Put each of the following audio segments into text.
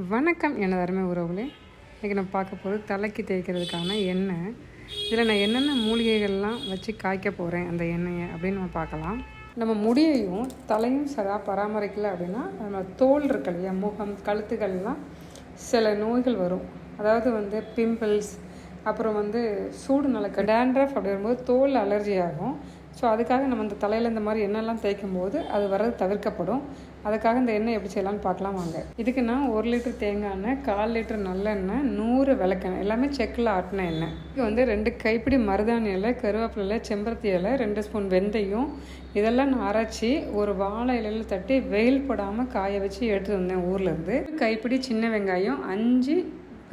வணக்கம் எனது அருமை உறவுகளே. இன்றைக்கி நான் பார்க்க போகிறது தலைக்கு தேய்க்கிறதுக்கான எண்ணெய். இதில் நான் என்னென்ன மூலிகைகள்லாம் வச்சு காய்க்க போகிறேன் அந்த எண்ணெயை அப்படின்னு நம்ம பார்க்கலாம். நம்ம முடியையும் தலையும் பராமரிக்கலை அப்படின்னா நம்ம தோல் இருக்கு இல்லையா, முகம் கழுத்துக்கள்லாம் சில நோய்கள் வரும். அதாவது பிம்பிள்ஸ், அப்புறம் சூடு நலக்க டேண்ட்ரஃப் அப்படி வரும்போது தோல் அலர்ஜி ஆகும். ஸோ அதுக்காக நம்ம இந்த தலையில் இந்த மாதிரி எண்ணெய்லாம் தேய்க்கும் போது அது வர்றது தவிர்க்கப்படும். அதுக்காக இந்த எண்ணெய் எப்படி செய்யலாம்னு பார்க்கலாம் வாங்க. இதுக்கு நான் 1 லிட்டர் தேங்காய் எண்ணெய், 1/4 லிட்டர் நல்லெண்ணெய், 100 விளக்கெண்ணெய், எல்லாமே செக்கில் ஆட்டின எண்ணெய். இது 2 கைப்பிடி மருதாணி இலை, கருவேப்பிலை, செம்பருத்தி இலை, 2 ஸ்பூன் வெந்தயம், இதெல்லாம் நான் அரைச்சி ஒரு வாழை இலையில் தட்டி வெயில் போடாமல் காய வச்சு எடுத்துகிட்டு வந்தேன் ஊர்லேருந்து. கைப்பிடி சின்ன வெங்காயம், 5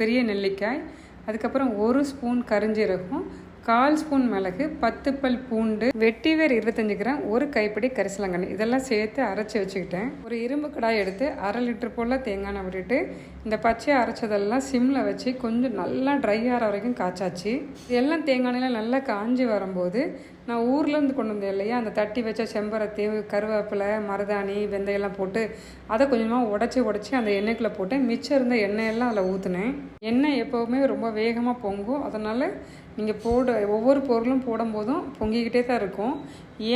பெரிய நெல்லிக்காய், அதுக்கப்புறம் 1 ஸ்பூன் கரிஞ்சீரகம், 1/4 ஸ்பூன் மிளகு, 10 பல் பூண்டு, வெட்டிவேர் 25 கிராம், 1 கைப்பிடி கரிசலாங்கண்ணி, இதெல்லாம் சேர்த்து அரைச்சி வச்சுக்கிட்டேன். ஒரு இரும்பு கடாய் எடுத்து 1/2 லிட்டர் போல் தேங்காய் எண்ணெய் விட்டுட்டு இந்த பச்சையை அரைச்சதெல்லாம் சிம்மில் வச்சு கொஞ்சம் நல்லா ட்ரை ஆகிற வரைக்கும் காய்ச்சாச்சு. எல்லாம் தேங்காய் எண்ணெயில் நல்லா காஞ்சி வரும்போது நான் ஊர்லேருந்து கொண்டு வந்தேன் இல்லையா, அந்த தட்டி வச்ச செம்பருத்தி, கருவேப்பிலை, மருதாணி, வெந்தயம்லாம் போட்டு அதை கொஞ்சமாக உடச்சி அந்த எண்ணெய்க்குள்ளே போட்டு மிச்சம் இருந்த எண்ணெயெல்லாம் அதில் ஊற்றினேன். எண்ணெய் எப்போவுமே ரொம்ப வேகமாக பொங்கும். அதனால் நீங்கள் ஒவ்வொரு பொருளும் போடும்போதும் பொங்கிக்கிட்டே தான் இருக்கும்.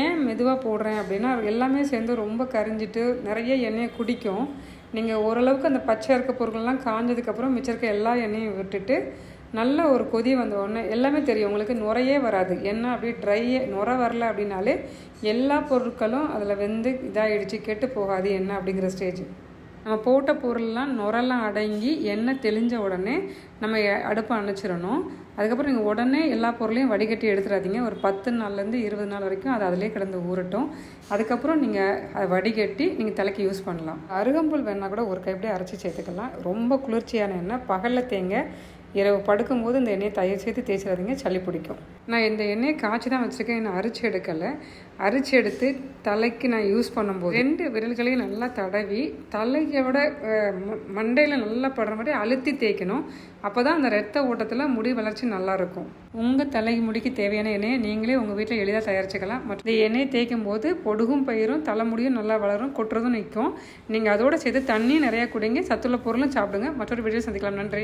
ஏன் மெதுவாக போடுறேன் அப்படின்னா எல்லாமே சேர்ந்து ரொம்ப கரிஞ்சிட்டு நிறைய எண்ணெயை குடிக்கும். நீங்கள் ஓரளவுக்கு அந்த பச்சை இருக்க பொருட்கள்லாம் காஞ்சதுக்கப்புறம் மிச்சம் இருக்க எல்லா எண்ணெயும் விட்டுட்டு நல்ல ஒரு கொதி வந்த உடனே எல்லாமே தெரியும் உங்களுக்கு, நுரையே வராது. எண்ணெய் அப்படியே நுரை வரல அப்படின்னாலே எல்லா பொருட்களும் அதில் இதாகிடுச்சு, கெட்டு போகாது எண்ணெய் அப்படிங்கிற ஸ்டேஜ். நம்ம போட்ட பொருள்லாம் நுரெல்லாம் அடங்கி எண்ணெய் தெளிஞ்ச உடனே நம்ம அடுப்பை அணைச்சிடணும். அதுக்கப்புறம் நீங்கள் உடனே எல்லா பொருளையும் வடிகட்டி எடுத்துடாதீங்க. ஒரு 10 நாள்லேருந்து 20 நாள் வரைக்கும் அது அதிலே கிடந்து ஊறட்டும். அதுக்கப்புறம் நீங்கள் அதை வடிகட்டி நீங்கள் தலைக்கு யூஸ் பண்ணலாம். அருகம்புல் வேணால் கூட ஒரு கைப்பிடி அரைச்சி சேர்த்துக்கலாம். ரொம்ப குளிர்ச்சியான எண்ணெய். பகலில் தேங்க, இரவு படுக்கும்போது இந்த எண்ணெயை தயிர் சேர்த்து தேய்ச்சிடாதீங்க, சளி பிடிக்கும். நான் இந்த எண்ணெயை காய்ச்சி தான் வச்சுருக்கேன், இன்னும் அரிச்சு எடுக்கலை. அரிச்சு எடுத்து தலைக்கு நான் யூஸ் பண்ணும்போது 2 விரல்களையும் நல்லா தடவி தலையோட மண்டையில் நல்லா படுற மாதிரி அழுத்தி தேய்க்கணும். அப்போ தான் அந்த ரத்த ஓட்டத்தில் முடி வளர்ச்சி நல்லாயிருக்கும். உங்கள் தலைக்கு முடிக்கு தேவையான எண்ணெயை நீங்களே உங்கள் வீட்டில் எளிதாக தயாரிச்சுக்கலாம். மற்ற எண்ணெயை தேய்க்கும் போது பொடுகும் பயிரும் தலைமுடியும் நல்லா வளரும், கொட்டுறதும் நிற்கும். நீங்கள் அதோடு சேர்த்து தண்ணி நிறையா குடிங்க, சத்துள்ள பொருளும் சாப்பிடுங்க. மற்றொரு வீடியோ சந்திக்கலாம். நன்றி.